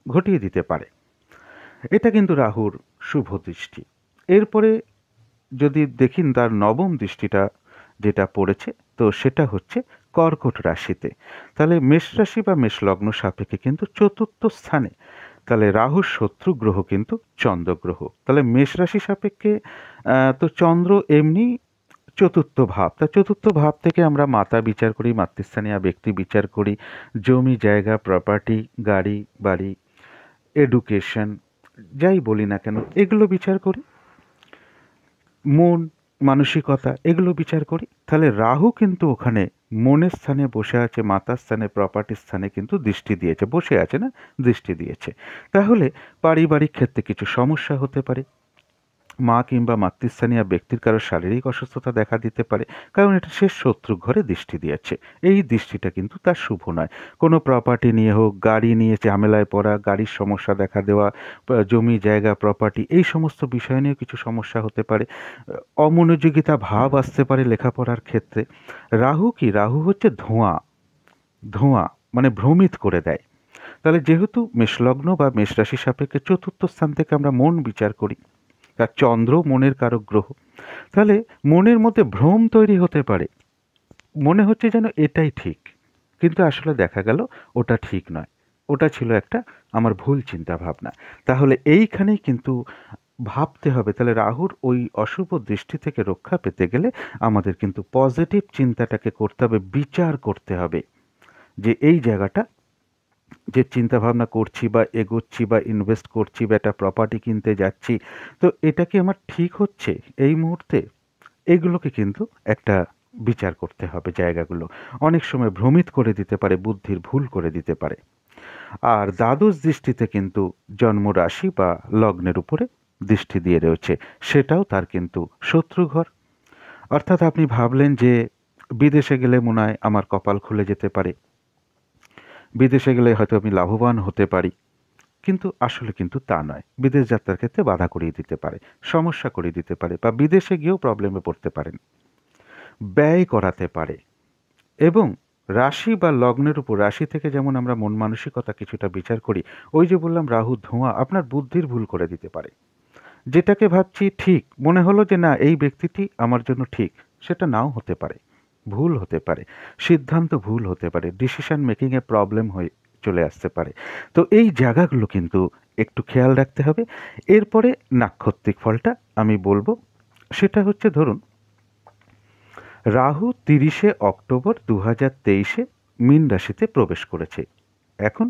ঘটিয়ে দিতে পারে। এটা কিন্তু রাহুর শুভ দৃষ্টি। এরপরে যদি দেখি তার নবম দৃষ্টিটা যেটা পড়েছে, তো সেটা হচ্ছে কর্কট রাশিতে। তাহলে মেষ রাশি বা মেষ লগ্ন সাপেক্ষে কিন্তু চতুর্থ স্থানে, তাহলে রাহুর শত্রু গ্রহ কিন্তু চন্দ্র গ্রহ। তাহলে মেষ রাশি সাপেক্ষে তো চন্দ্র এমনি চতুর্থ ভাব, তা চতুর্থ ভাব থেকে আমরা মাতা বিচার করি, মাতৃস্থানীয় ব্যক্তি বিচার করি, জমি জায়গা প্রপার্টি গাড়ি বাড়ি এডুকেশন যাই বলি না কেন এগুলো বিচার করি, মন মানসিকতা এগুলো বিচার করি। তাহলে রাহু কিন্তু ওখানে মনের স্থানে বসে আছে, মাতার স্থানে প্রপার্টির স্থানে কিন্তু দৃষ্টি দিয়েছে, বসে আছে না, দৃষ্টি দিয়েছে। তাহলে পারিবারিক ক্ষেত্রে কিছু সমস্যা হতে পারে, মা কিংবা মাতৃস্থানীয় ব্যক্তির কারো শারীরিক অসুস্থতা দেখা দিতে পারে, কারণ এটা সে শত্রু ঘরে দৃষ্টি দিয়েছে। এই দৃষ্টিটা কিন্তু তার শুভ নয়। কোনো প্রপার্টি নিয়ে হোক, গাড়ি নিয়ে ঝামেলায় পড়া, গাড়ির সমস্যা দেখা দেওয়া, জমি জায়গা প্রপার্টি এই সমস্ত বিষয় নিয়েও কিছু সমস্যা হতে পারে, অমনোযোগিতা ভাব আসতে পারে লেখাপড়ার ক্ষেত্রে। রাহু হচ্ছে ধোঁয়া, মানে ভ্রমিত করে দেয়। তাহলে যেহেতু মেষলগ্ন বা মেষ রাশি সাপেক্ষে চতুর্থ স্থান থেকে আমরা মন বিচার করি, তার চন্দ্র মনের কারক গ্রহ, তাহলে মনের মধ্যে ভ্রম তৈরি হতে পারে, মনে হচ্ছে যেন এটাই ঠিক, কিন্তু আসলে দেখা গেল ওটা ঠিক নয়। ওটা ছিল একটা আমার ভুল চিন্তা ভাবনা। তাহলে এইখানেই কিন্তু ভাবতে হবে, তাহলে রাহুর ওই অশুভ দৃষ্টি থেকে রক্ষা পেতে গেলে আমাদের কিন্তু পজিটিভ চিন্তাটাকে করতে হবে, বিচার করতে হবে যে এই জায়গাটা যে চিন্তা ভাবনা করছি বা এগোচ্ছি বা ইনভেস্ট করছি বা একটা প্রপার্টি কিনতে যাচ্ছি, তো এটা কি আমার ঠিক হচ্ছে এই মুহূর্তে? এগুলোকে কিন্তু একটা বিচার করতে হবে জায়গাগুলো। অনেক সময় ভ্রমিত করে দিতে পারে, বুদ্ধির ভুল করে দিতে পারে। আর দ্বাদশ দৃষ্টিতে কিন্তু জন্ম রাশি বা লগ্নের উপরে দৃষ্টি দিয়ে রয়েছে, সেটাও তার কিন্তু শত্রুঘর। অর্থাৎ আপনি ভাবলেন যে বিদেশে গেলে মনে হয় আমার কপাল খুলে যেতে পারে, বিদেশে গেলে হয়তো আমি লাভবান হতে পারি, কিন্তু আসলে কিন্তু তা নয়। বিদেশ যাত্রার ক্ষেত্রে বাধা করিয়ে দিতে পারে, সমস্যা করিয়ে দিতে পারে, বা বিদেশে গিয়েও প্রবলেমে পড়তে পারেন, ব্যয় করাতে পারে। এবং রাশি বা লগ্নের উপর, রাশি থেকে যেমন আমরা মন মানসিকতা কিছুটা বিচার করি, ওই যে বললাম রাহু ধোঁয়া আপনার বুদ্ধির ভুল করে দিতে পারে। যেটাকে ভাবছি ঠিক মনে হলো যে না এই ব্যক্তিটি আমার জন্য ঠিক, সেটা নাও হতে পারে, ভুল হতে পারে, সিদ্ধান্ত ভুল হতে পারে, ডিসিশন মেকিংয়ে প্রবলেম হয়ে চলে আসতে পারে। তো এই জায়গাগুলো কিন্তু একটু খেয়াল রাখতে হবে। এরপরে নাক্ষত্রিক ফলটা আমি বলবো, সেটা হচ্ছে ধরুন রাহু 30শে অক্টোবর 2023-এ মীন রাশিতে প্রবেশ করেছে। এখন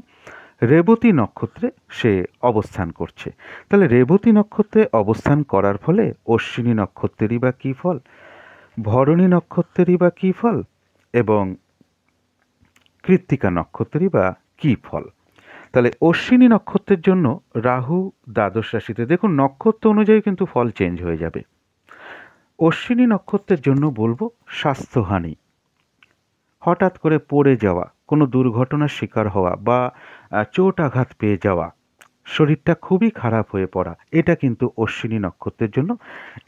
রেবতী নক্ষত্রে সে অবস্থান করছে। তাহলে রেবতী নক্ষত্রে অবস্থান করার ফলে অশ্বিনী নক্ষত্রেরই বা কী ফল, ভরণী নক্ষত্রেরই বা কী ফল, এবং কৃত্তিকা নক্ষত্রেরই বা কী ফল। তাহলে অশ্বিনী নক্ষত্রের জন্য রাহু দ্বাদশ রাশিতে, দেখুন নক্ষত্র অনুযায়ী কিন্তু ফল চেঞ্জ হয়ে যাবে। অশ্বিনী নক্ষত্রের জন্য বলবো স্বাস্থ্যহানি, হঠাৎ করে পড়ে যাওয়া, কোনো দুর্ঘটনার শিকার হওয়া বা চোট আঘাত পেয়ে যাওয়া, শরীরটা খুবই খারাপ হয়ে পড়া, এটা কিন্তু অশ্বিনী নক্ষত্রের জন্য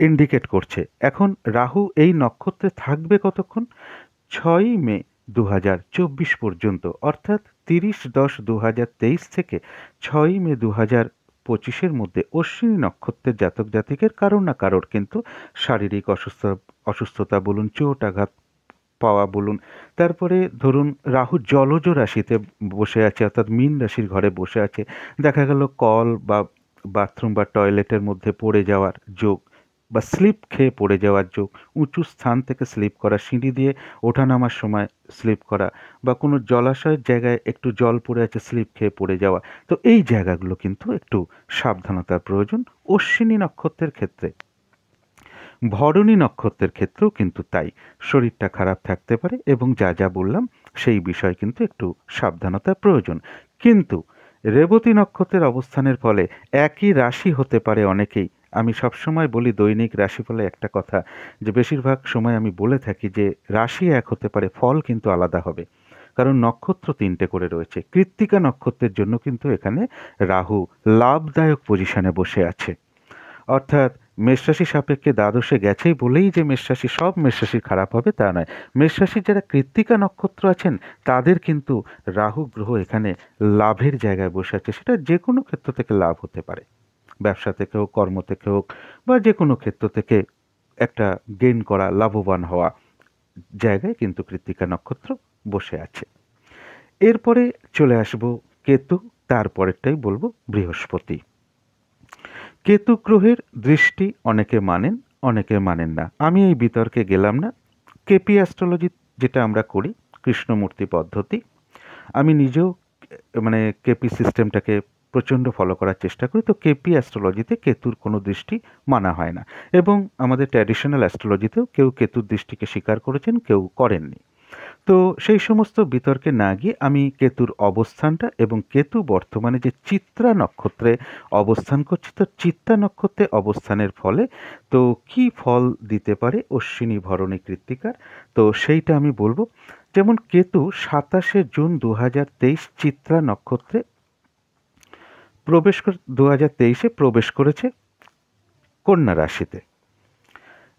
ইন্ডিকেট করছে। এখন রাহু এই নক্ষত্রে থাকবে কতক্ষণ? 6ই মে 2024 পর্যন্ত, অর্থাৎ 30/10/2023 থেকে 6ই মে 2025-এর মধ্যে অশ্বিনী নক্ষত্রের জাতক জাতিকের কারোর না কারোর কিন্তু শারীরিক অসুস্থতা বলুন, চোট আঘাত পাওয়া বলুন, তারপরে ধরুন রাহু জলজ রাশিতে বসে আছে, অর্থাৎ মীন রাশির ঘরে বসে আছে, দেখা গেল কল বা বাথরুম বা টয়লেটের মধ্যে পড়ে যাওয়ার যোগ, বা স্লিপ খেয়ে পড়ে যাওয়ার যোগ, উঁচু স্থান থেকে স্লিপ করা, সিঁড়ি দিয়ে ওঠানামার সময় স্লিপ করা, বা কোনো জলাশয়ের জায়গায় একটু জল পড়ে আছে স্লিপ খেয়ে পড়ে যাওয়া। তো এই জায়গাগুলো কিন্তু একটু সাবধানতার প্রয়োজন অশ্বিনী নক্ষত্রের ক্ষেত্রে। ভরণী নক্ষত্রের ক্ষেত্রেও কিন্তু তাই, শরীরটা খারাপ থাকতে পারে এবং যা যা বললাম সেই বিষয় কিন্তু একটু সাবধানতার প্রয়োজন। কিন্তু রেবতী নক্ষত্রের অবস্থানের ফলে একই রাশি হতে পারে অনেকেই। আমি সবসময় বলি দৈনিক রাশিফলে একটা কথা, যে বেশিরভাগ সময় আমি বলে থাকি যে রাশি এক হতে পারে, ফল কিন্তু আলাদা হবে, কারণ নক্ষত্র 3টে করে রয়েছে। কৃত্তিকা নক্ষত্রের জন্য কিন্তু এখানে রাহু লাভদায়ক পজিশনে বসে আছে, অর্থাৎ মেষরাশি সাপেক্ষে দ্বাদশে গেছেই বলেই যে মেষরাশি সব মেষরাশির খারাপ হবে তা নয়। মেষরাশির যারা কৃত্তিকা নক্ষত্র আছেন তাদের কিন্তু রাহু গ্রহ এখানে লাভের জায়গায় বসে আছে, সেটা যে কোনো ক্ষেত্র থেকে লাভ হতে পারে, ব্যবসা থেকে হোক, কর্ম থেকে হোক, বা যে কোনো ক্ষেত্র থেকে একটা গেইন করা, লাভবান হওয়া জায়গায় কিন্তু কৃত্তিকা নক্ষত্র বসে আছে। এরপরে চলে আসবো কেতু, তারপরেরটাই বলবো বৃহস্পতি। কেতু গ্রহের দৃষ্টি অনেকে মানেন, অনেকে মানেন না, আমি এই বিতর্কে গেলাম না। কেপি অ্যাস্ট্রোলজি যেটা আমরা করি, কৃষ্ণমূর্তি পদ্ধতি, আমি নিজেও মানে কেপি সিস্টেমটাকে প্রচণ্ড ফলো করার চেষ্টা করি। তো কেপি অ্যাস্ট্রোলজিতে কেতুর কোনো দৃষ্টি মানা হয় না, এবং আমাদের ট্র্যাডিশনাল অ্যাস্ট্রোলজিতেও কেউ কেতুর দৃষ্টিকে স্বীকার করেছেন, কেউ করেননি। তো সেই সমস্ত বিতর্কে না গিয়ে আমি কেতুর অবস্থানটা, এবং কেতু বর্তমানে যে চিত্রা নক্ষত্রে অবস্থান করছে, তো চিত্রা নক্ষত্রে অবস্থানের ফলে তো কি ফল দিতে পারে অশ্বিনী ভরণী কৃত্তিকার, তো সেইটা আমি বলবো। যেমন কেতু 27শে জুন 2023 চিত্রা নক্ষত্রে প্রবেশ করে 2023-এ প্রবেশ করেছে কন্যা রাশিতে,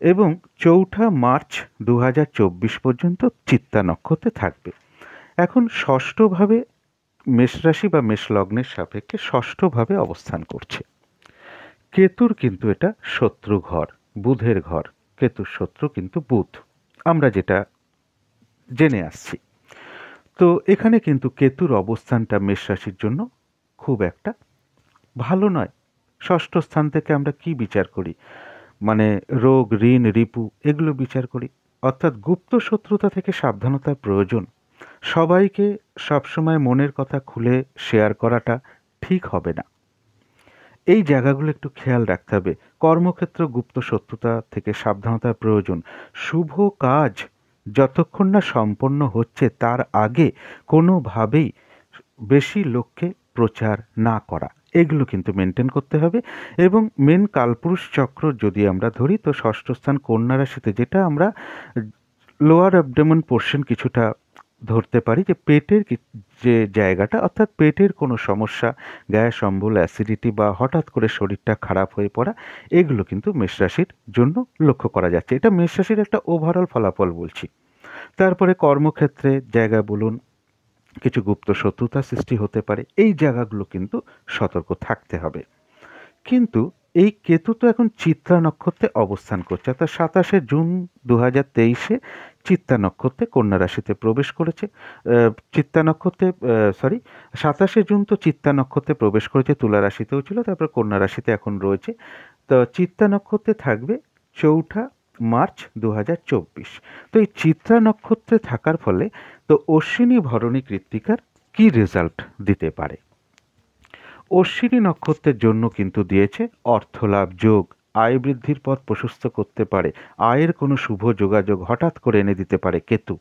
এবং 4 মার্চ 2024 পর্যন্ত চিত্তা নক্ষত্রে থাকবে। এখন ষষ্ঠভাবে মেষরাশি বা মেষলগ্নের সাপেক্ষে ষষ্ঠভাবে অবস্থান করছে। কেতুর কিন্তু এটা শত্রু ঘর, বুধের ঘর, কেতুর শত্রু কিন্তু বুধ, আমরা যেটা জেনে আসছি। তো এখানে কিন্তু কেতুর অবস্থানটা মেষ রাশির জন্য খুব একটা ভালো নয়। ষষ্ঠ স্থান থেকে আমরা কি বিচার করি? মানে রোগ, ঋণ, রিপু এগুলো বিচার করি। অর্থাৎ গুপ্ত শত্রুতা থেকে সাবধানতার প্রয়োজন। সবাইকে সবসময় মনের কথা খুলে শেয়ার করাটা ঠিক হবে না। এই জায়গাগুলো একটু খেয়াল রাখতে হবে। কর্মক্ষেত্র গুপ্ত শত্রুতা থেকে সাবধানতার প্রয়োজন। শুভ কাজ যতক্ষণ না সম্পন্ন হচ্ছে তার আগে কোনোভাবেই বেশি লোককে প্রচার না করা, এগুলো কিন্তু মেনটেন করতে হবে। এবং মেন কালপুরুষ চক্র যদি আমরা ধরি, তো ষষ্ঠ স্থান কন্যা রাশিতে, যেটা আমরা লোয়ার অ্যাবডোমেন পোর্শন কিছুটা ধরতে পারি, যে পেটের যে জায়গাটা, অর্থাৎ পেটের কোনো সমস্যা, গ্যাস, অম্বল, অ্যাসিডিটি বা হঠাৎ করে শরীরটা খারাপ হয়ে পড়া, এগুলো কিন্তু মেষ রাশির জন্য লক্ষ্য করা যাচ্ছে। এটা মেষ রাশির একটা ওভারঅল ফলাফল বলছি। তারপরে কর্মক্ষেত্রে জায়গা বলুন, কিছু গুপ্ত শত্রুতা সৃষ্টি হতে পারে, এই জায়গাগুলো কিন্তু সতর্ক থাকতে হবে। কিন্তু এই কেতু তো এখন চিত্রা নক্ষত্রে অবস্থান করছে, অর্থাৎ 27শে জুন 2023 চিত্রা নক্ষত্রে কন্যা রাশিতে প্রবেশ করেছে। চিত্রা নক্ষত্রে, সরি, 27শে জুন তো চিত্রা নক্ষত্রে প্রবেশ করেছে, তুলা রাশিতেও ছিল, তারপর কন্যা রাশিতে এখন রয়েছে। তো চিত্রা নক্ষত্রে থাকবে 4 মার্চ 2024। তো এই চিত্রা নক্ষত্রে থাকার ফলে তো অশ্বিনী, ভরণী, কৃত্তিকার কি রেজাল্ট দিতে পারে? অশ্বিনী নক্ষত্রের জন্য কিন্তু দিয়েছে অর্থলাভ যোগ, আয় বৃদ্ধির পথ প্রশস্ত করতে পারে, আয়ের কোনো শুভ যোগাযোগ হঠাৎ করে এনে দিতে পারে কেতু।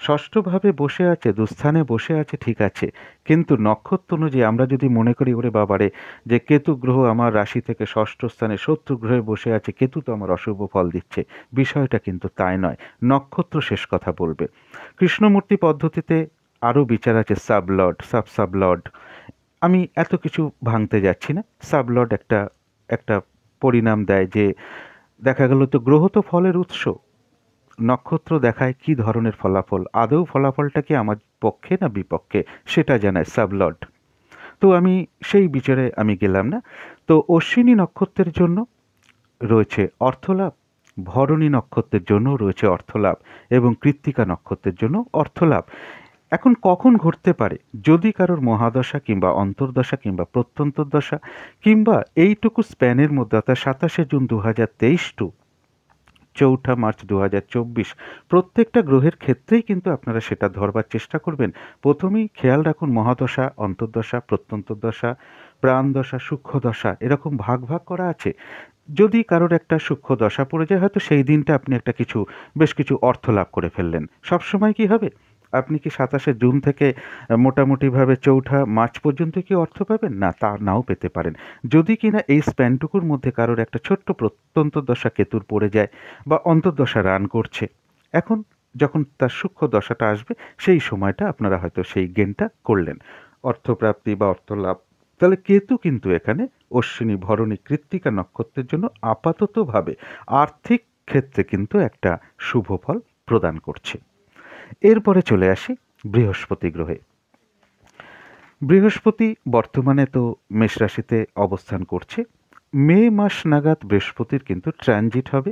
ষষ্ঠভাবে বসে আছে, দুস্থানে বসে আছে, ঠিক আছে, কিন্তু নক্ষত্র অনুযায়ী আমরা যদি মনে করি ওরে বাবারে, যে কেতু গ্রহ আমার রাশি থেকে ষষ্ঠ স্থানে শত্রু গ্রহে বসে আছে, কেতু তো আমার অশুভ ফল দিচ্ছে, বিষয়টা কিন্তু তাই নয়। নক্ষত্র শেষ কথা বলবে। কৃষ্ণমূর্তি পদ্ধতিতে আরও বিচার আছে, সাবলর্ড, সাবলর্ড, আমি এত কিছু ভাঙতে যাচ্ছি না। সাবলর্ড একটা একটা পরিণাম দেয়, যে দেখা গেল তো গ্রহ তো ফলের উৎস, নক্ষত্র দেখায় কি ধরনের ফলাফল, আদৌ ফলাফলটা কি আমার পক্ষে না বিপক্ষে, সেটা জানায় সাবলর্ড। তো আমি সেই বিচারে আমি গেলাম না। তো অশ্বিনী নক্ষত্রের জন্য রয়েছে অর্থলাভ, ভরণী নক্ষত্রের জন্য রয়েছে অর্থলাভ, এবং কৃত্তিকা নক্ষত্রের জন্য অর্থলাভ। এখন কখন ঘটতে পারে? যদি কারোর মহাদশা কিংবা অন্তর্দশা কিংবা প্রত্যন্তর্দশা কিংবা এইটুকু স্প্যানের মধ্যে, অর্থাৎ 27শে জুন 2023 টু 4 মার্চ 2024, প্রত্যেকটা গ্রহের ক্ষেত্রেই কিন্তু আপনারা সেটা ধরবার চেষ্টা করবেন। প্রথমেই খেয়াল রাখুন মহাদশা, অন্তর্দশা, প্রত্যন্তর্দশা, প্রাণদশা, সূক্ষ্মদশা, এরকম ভাগ ভাগ করা আছে। যদি কারোর একটা সূক্ষ্ম দশা পড়ে যায়, হয়তো সেই দিনটা আপনি একটা বেশ কিছু অর্থ লাভ করে ফেললেন। সবসময় কি হবে? আপনি কি 27শে জুন থেকে মোটামুটিভাবে 4 মার্চ পর্যন্ত কি অর্থ পাবেন? না, তা নাও পেতে পারেন। যদি কিনা এই স্প্যানটুকুর মধ্যে কারোর একটা ছোট্ট প্রত্যন্তদশা কেতুর পড়ে যায় বা অন্তর্দশা রান করছে, এখন যখন তার সূক্ষ্ম দশাটা আসবে, সেই সময়টা আপনারা হয়তো সেই গেনটা করলেন, অর্থপ্রাপ্তি বা অর্থলাভ। তাহলে কেতু কিন্তু এখানে অশ্বিনী, ভরণী, কৃত্তিকা নক্ষত্রের জন্য আপাততভাবে আর্থিক ক্ষেত্রে কিন্তু একটা শুভ ফল প্রদান করছে। এরপরে চলে আসি বৃহস্পতি গ্রহে। বৃহস্পতি বর্তমানে তো মেষ রাশিতে অবস্থান করছে। মে মাস নাগাদ বৃহস্পতির কিন্তু ট্রানজিট হবে,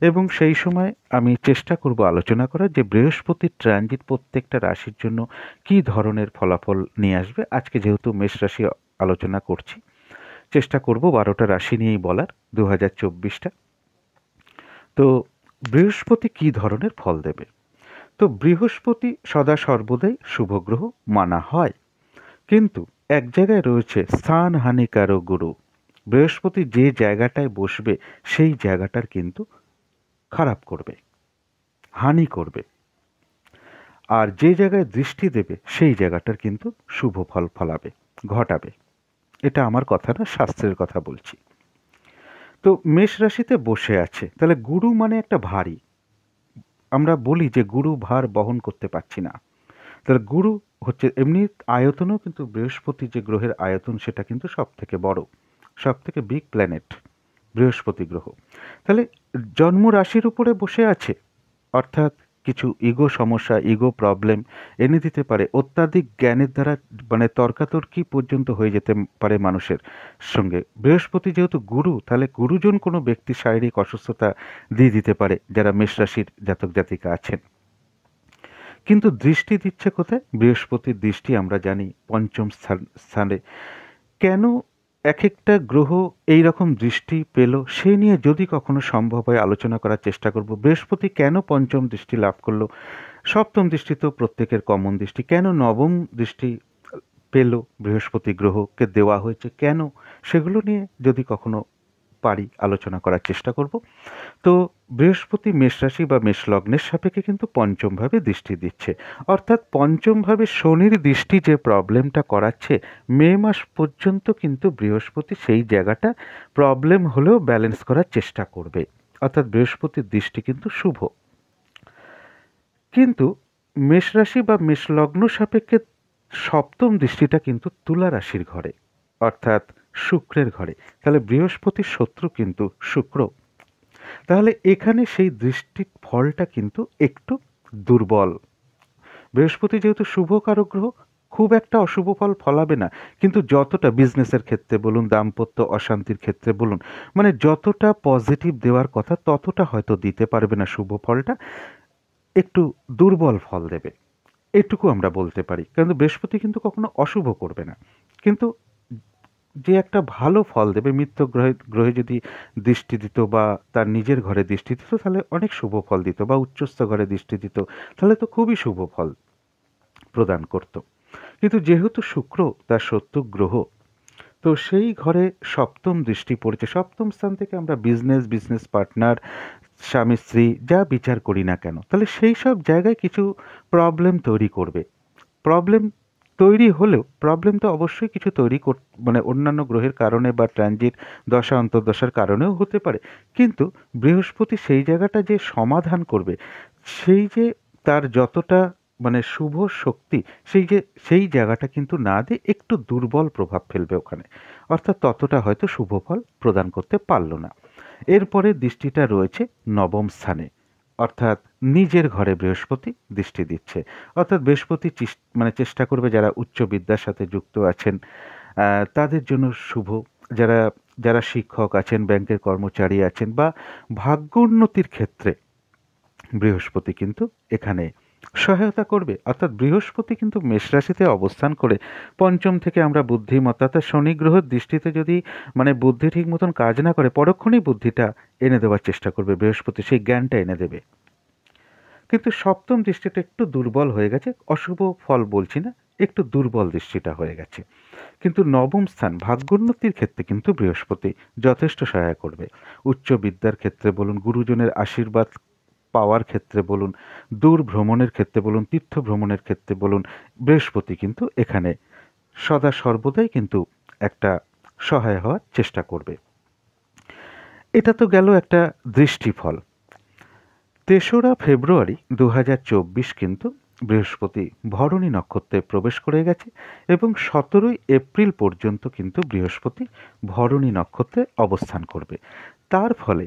এবং সেই সময় আমি চেষ্টা করব আলোচনা করার, যে বৃহস্পতির ট্রানজিট প্রত্যেকটা রাশির জন্য কী ধরনের ফলাফল নিয়ে আসবে। আজকে যেহেতু মেষ রাশি আলোচনা করছি, চেষ্টা করব 12টা রাশি নিয়েই বলার 2024টা। তো বৃহস্পতি কী ধরনের ফল দেবে? তো বৃহস্পতি সদা সর্বদাই শুভ গ্রহ মানা হয়, কিন্তু এক জায়গায় রয়েছে স্থান হানিকারক গুরু। বৃহস্পতি যে জায়গাটায় বসবে সেই জায়গাটার কিন্তু খারাপ করবে, হানি করবে, আর যে জায়গায় দৃষ্টি দেবে সেই জায়গাটার কিন্তু শুভ ফল ফলাবে, ঘটাবে। এটা আমার কথা না, শাস্ত্রের কথা বলছি। তো মেষ রাশিতে বসে আছে, তাহলে গুরু মানে একটা ভারী, আমরা বলি যে গুরু ভার বহন করতে পারছি না। তাহলে গুরু হচ্ছে এমনি আয়তনও কিন্তু বৃহস্পতি যে গ্রহের আয়তন, সেটা কিন্তু সব থেকে বড়, সব থেকে বিগ প্ল্যানেট বৃহস্পতি গ্রহ। তাহলে জন্ম রাশির উপরে বসে আছে, অর্থাৎ কিছু ইগো সমস্যা, ইগো প্রবলেম এনে দিতে পারে। অত্যাধিক জ্ঞানের দ্বারা মানে তর্কাতর্কি পর্যন্ত হয়ে যেতে পারে মানুষের সঙ্গে। বৃহস্পতি যেহেতু গুরু, তাহলে গুরুজন কোনো ব্যক্তি শারীরিক অসুস্থতা দিয়ে দিতে পারে যারা মেষ রাশির জাতক জাতিকা আছেন। কিন্তু দৃষ্টি দিচ্ছে কোথায়? বৃহস্পতির দৃষ্টি আমরা জানি পঞ্চম স্থানে। কেন এক একটা গ্রহ এই রকম দৃষ্টি পেল সে নিয়ে যদি কখনো সম্ভব হয় আলোচনা করার চেষ্টা করব। বৃহস্পতি কেন পঞ্চম দৃষ্টি লাভ করলো? সপ্তম দৃষ্টি তো প্রত্যেকের কমন দৃষ্টি। কেন নবম দৃষ্টি পেল বৃহস্পতি গ্রহকে দেওয়া হয়েছে কেন? সেগুলো নিয়ে যদি কখনো পারি আলোচনা করার চেষ্টা করব। তো বৃহস্পতি মেষ রাশি বা মেষ লগ্নের সাপেক্ষে কিন্তু পঞ্চম ভাবে দৃষ্টি দিচ্ছে, অর্থাৎ পঞ্চম ভাবে শনির দৃষ্টি যে প্রবলেমটা করাচ্ছে মে মাস পর্যন্ত কিন্তু বৃহস্পতি সেই জায়গাটা প্রবলেম হলেও ব্যালেন্স করার চেষ্টা করবে, অর্থাৎ বৃহস্পতির দৃষ্টি কিন্তু শুভ। কিন্তু মেষ রাশি বা মেষ লগ্ন সাপেক্ষে সপ্তম দৃষ্টিটা কিন্তু তুলা রাশির ঘরে, অর্থাৎ শুক্রের ঘরে। তাহলে বৃহস্পতির শত্রু কিন্তু শুক্র। তাহলে এখানে সেই দৃষ্টির ফলটা কিন্তু একটু দুর্বল। বৃহস্পতি যেহেতু শুভ কারক গ্রহ, খুব একটা অশুভ ফল ফলাবে না, কিন্তু যতটা বিজনেসের ক্ষেত্রে বলুন, দাম্পত্য অশান্তির ক্ষেত্রে বলুন, মানে যতটা পজিটিভ দেওয়ার কথা ততটা হয়তো দিতে পারবে না, শুভ ফলটা একটু দুর্বল ফল দেবে, এটুকু আমরা বলতে পারি। কারণ বৃহস্পতি কিন্তু কখনো অশুভ করবে না, কিন্তু যে একটা ভালো ফল দেবে, মিত্র গ্রহে যদি দৃষ্টি দিত বা তার নিজের ঘরে দৃষ্টি দিত তাহলে অনেক শুভ ফল দিত, বা উচ্চস্থ ঘরে দৃষ্টি দিত তাহলে তো খুবই শুভ ফল প্রদান করত। কিন্তু যেহেতু শুক্র তার শত্রু গ্রহ, তো সেই ঘরে সপ্তম দৃষ্টি পড়েছে। সপ্তম স্থান থেকে আমরা বিজনেস পার্টনার, স্বামী স্ত্রী যা বিচার করি না কেন, তাহলে সেই সব জায়গায় কিছু প্রবলেম তৈরি করবে। প্রবলেম তৈরি হলেও প্রবলেম তো অবশ্যই কিছু মানে অন্যান্য গ্রহের কারণে বা ট্রানজিট দশা অন্তর্দশার কারণেও হতে পারে, কিন্তু বৃহস্পতি সেই জায়গাটা যে সমাধান করবে, সেই যে তার যতটা মানে শুভ শক্তি, সেই জায়গাটা কিন্তু না দিয়ে একটু দুর্বল প্রভাব ফেলবে ওখানে, অর্থাৎ ততটা হয়তো শুভ ফল প্রদান করতে পারল না। এরপরে দৃষ্টিটা রয়েছে নবম স্থানে, অর্থাৎ নিজের ঘরে বৃহস্পতি দৃষ্টি দিচ্ছে, অর্থাৎ বৃহস্পতি মানে চেষ্টা করবে যারা উচ্চ বিদ্যার সাথে যুক্ত আছেন তাদের জন্য শুভ। যারা যারা শিক্ষক আছেন, ব্যাংকের কর্মচারী আছেন, বা ভাগ্য উন্নতির ক্ষেত্রে বৃহস্পতি কিন্তু এখানে সহায়তা করবে। অর্থাৎ বৃহস্পতি কিন্তু মেষ রাশিতে অবস্থান করে পঞ্চম থেকে আমরা বুদ্ধিমত্তা, অর্থাৎ শনি গ্রহের দৃষ্টিতে যদি মানে বুদ্ধি ঠিক মতন কাজ না করে পরক্ষণেই বুদ্ধিটা এনে দেওয়ার চেষ্টা করবে, বৃহস্পতি সেই জ্ঞানটা এনে দেবে। কিন্তু সপ্তম দৃষ্টিটা একটু দুর্বল হয়ে গেছে, অশুভ ফল বলছি না, একটু দুর্বল দৃষ্টিটা হয়ে গেছে। কিন্তু নবম স্থান ভাগ্যোন্নতির ক্ষেত্রে কিন্তু বৃহস্পতি যথেষ্ট সহায় করবে। উচ্চ বিদ্যার ক্ষেত্রে বলুন, গুরুজনের আশীর্বাদ পাওয়ার ক্ষেত্রে বলুন, দূর ভ্রমণের ক্ষেত্রে বলুন, তীর্থ ভ্রমণের ক্ষেত্রে বলুন, বৃহস্পতি কিন্তু এখানে সদা সর্বদাই কিন্তু একটা সহায় হওয়ার চেষ্টা করবে। এটা তো গেল একটা দৃষ্টিফল। ৩রা ফেব্রুয়ারি ২০২৪ কিন্তু বৃহস্পতি ভরণী নক্ষত্রে প্রবেশ করে গেছে, এবং ১৭ই এপ্রিল পর্যন্ত কিন্তু বৃহস্পতি ভরণী নক্ষত্রে অবস্থান করবে। তার ফলে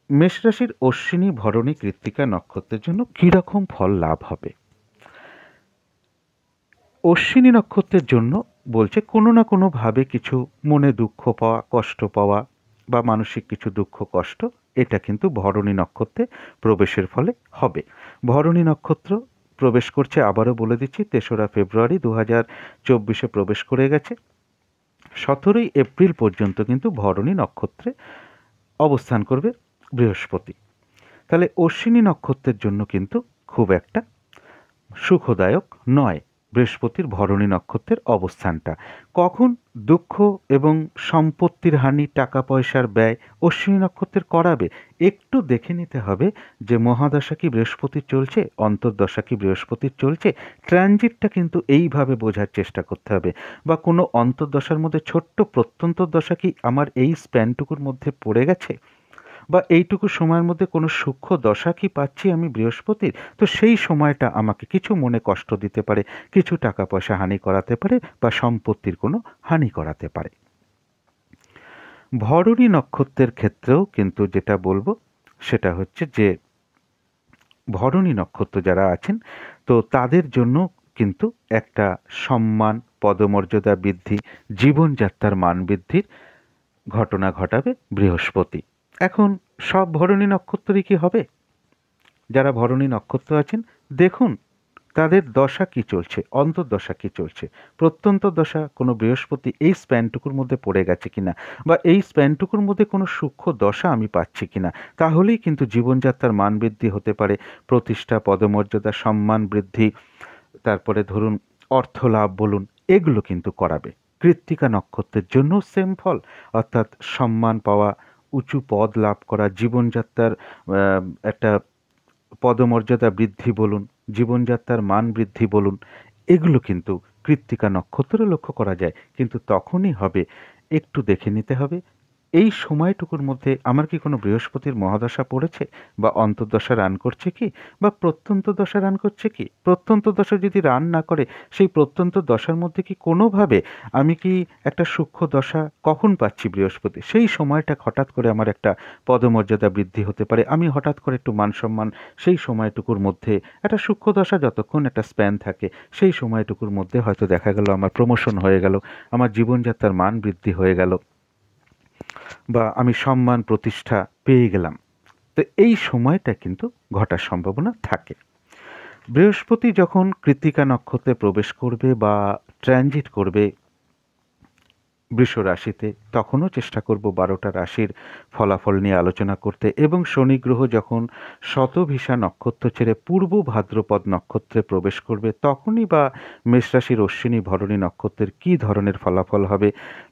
মেষ রাশির অশ্বিনী, ভরণী, কৃত্তিকা নক্ষত্রের জন্য কীরকম ফল লাভ হবে? অশ্বিনী নক্ষত্রের জন্য বলছে কোনো না কোনোভাবে কিছু মনে দুঃখ পাওয়া, কষ্ট পাওয়া বা মানসিক কিছু দুঃখ কষ্ট, এটা কিন্তু ভরণী নক্ষত্রে প্রবেশের ফলে হবে। ভরণী নক্ষত্র প্রবেশ করছে, আবারও বলে দিচ্ছি, ৩রা ফেব্রুয়ারি ২০২৪ প্রবেশ করে গেছে। ১৭ই এপ্রিল পর্যন্ত কিন্তু ভরণী নক্ষত্রে অবস্থান করবে বৃহস্পতি। তাহলে অশ্বিনী নক্ষত্রের জন্য কিন্তু খুব একটা সুখদায়ক নয় বৃহস্পতির ভরণী নক্ষত্রের অবস্থানটা। কখন দুঃখ এবং সম্পত্তির হানি, টাকা পয়সার ব্যয় অশ্বিনী নক্ষত্রের করাবে, একটু দেখে নিতে হবে যে মহাদশা কি বৃহস্পতির চলছে, অন্তর্দশা কি বৃহস্পতির চলছে। ট্রানজিটটা কিন্তু এইভাবে বোঝার চেষ্টা করতে হবে, বা কোনো অন্তর্দশার মধ্যে ছোট্ট প্রত্যন্তর দশা কি আমার এই স্প্যানটুকুর মধ্যে পড়ে গেছে, বা এইটুকু সময়ের মধ্যে কোনো সূক্ষ্ম দশা কি পাচ্ছি আমি বৃহস্পতির, তো সেই সময়টা আমাকে কিছু মনে কষ্ট দিতে পারে, কিছু টাকা পয়সা হানি করাতে পারে, বা সম্পত্তির কোনো হানি করাতে পারে। ভরণী নক্ষত্রের ক্ষেত্রেও কিন্তু যেটা বলবো সেটা হচ্ছে যে ভরণী নক্ষত্র যারা আছেন তো তাদের জন্য কিন্তু একটা সম্মান, পদমর্যাদা বৃদ্ধি, জীবনযাত্রার মান বৃদ্ধির ঘটনা ঘটাবে বৃহস্পতি। এখন সব ভরণী নক্ষত্রই কি হবে? যারা ভরণী নক্ষত্র আছেন দেখুন তাদের দশা কি চলছে, অন্তর্দশা কি চলছে, প্রত্যন্ত দশা কোনো বৃহস্পতি এই স্প্যানটুকুর মধ্যে পড়ে গেছে কিনা, বা এই স্প্যানটুকুর মধ্যে কোনো সূক্ষ্ম দশা আমি পাচ্ছি কিনা। তাহলেই কিন্তু জীবনযাত্রার মান বৃদ্ধি হতে পারে, প্রতিষ্ঠা, পদমর্যাদা, সম্মান বৃদ্ধি, তারপরে ধরুন অর্থ লাভ বলুন, এগুলো কিন্তু করাবে। কৃত্তিকা নক্ষত্রের জন্য সেম ফল, অর্থাৎ সম্মান পাওয়া, উঁচু পদ লাভ করা, জীবনযাত্রার একটা পদমর্যাদা বৃদ্ধি বলুন, জীবনযাত্রার মান বৃদ্ধি বলুন, এগুলো কিন্তু কৃত্তিকা নক্ষত্রে লক্ষ্য করা যায়। কিন্তু তখনই হবে, একটু দেখে নিতে হবে এই সময়টুকুর মধ্যে আমার কি কোনো বৃহস্পতির মহাদশা পড়েছে, বা অন্তর্দশা রান করছে কি, বা প্রত্যন্ত দশা রান করছে কি। প্রত্যন্ত দশা যদি রান না করে, সেই প্রত্যন্ত দশার মধ্যে কি কোনোভাবে আমি কি একটা সূক্ষ্ম দশা কখন পাচ্ছি বৃহস্পতি, সেই সময়টা হঠাৎ করে আমার একটা পদমর্যাদা বৃদ্ধি হতে পারে, আমি হঠাৎ করে একটু মান সম্মান, সেই সময়টুকুর মধ্যে একটা সূক্ষ্ম দশা যতক্ষণ একটা স্প্যান থাকে, সেই সময়টুকুর মধ্যে হয়তো দেখা গেল আমার প্রমোশন হয়ে গেল, আমার জীবনযাত্রার মান বৃদ্ধি হয়ে গেল, বা আমি সম্মান প্রতিষ্ঠা পেয়ে গেলাম। তো এই সময়টা কিন্তু ঘটার সম্ভাবনা থাকে। বৃহস্পতি যখন কৃত্তিকা নক্ষত্রে প্রবেশ করবে বা ট্রানজিট করবে বৃষ রাশিতে, তখনও চেষ্টা করব 12টা রাশির ফলাফল নিয়ে আলোচনা করতে। এবং শনি গ্রহ যখন শতভিষা নক্ষত্র ছেড়ে পূর্ব ভাদ্রপদ নক্ষত্রে প্রবেশ করবে, তখনই বা মেষ রাশির অশ্বিনী ভরণী নক্ষত্রের কী ধরনের ফলাফল হবে।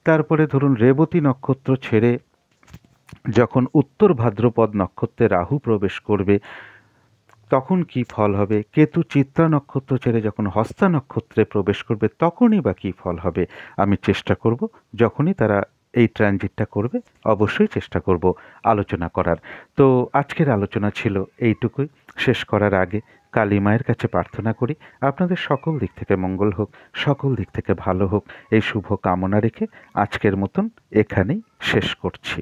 তারপরে ধরুন রেবতী নক্ষত্র ছেড়ে যখন উত্তর ভাদ্রপদ নক্ষত্রে রাহু প্রবেশ করবে, তখন কি ফল হবে। কেতু চিত্রা নক্ষত্র ছেড়ে যখন হস্তা নক্ষত্রে প্রবেশ করবে, তখনই বা কী ফল হবে। আমি চেষ্টা করব যখনই তারা এই ট্রানজিটটা করবে, অবশ্যই চেষ্টা করব আলোচনা করার। তো আজকের আলোচনা ছিল এইটুকুই। শেষ করার আগে কালী মায়ের কাছে প্রার্থনা করি আপনাদের সকল দিক থেকে মঙ্গল হোক, সকল দিক থেকে ভালো হোক, এই শুভ কামনা রেখে আজকের মতন এখানেই শেষ করছি।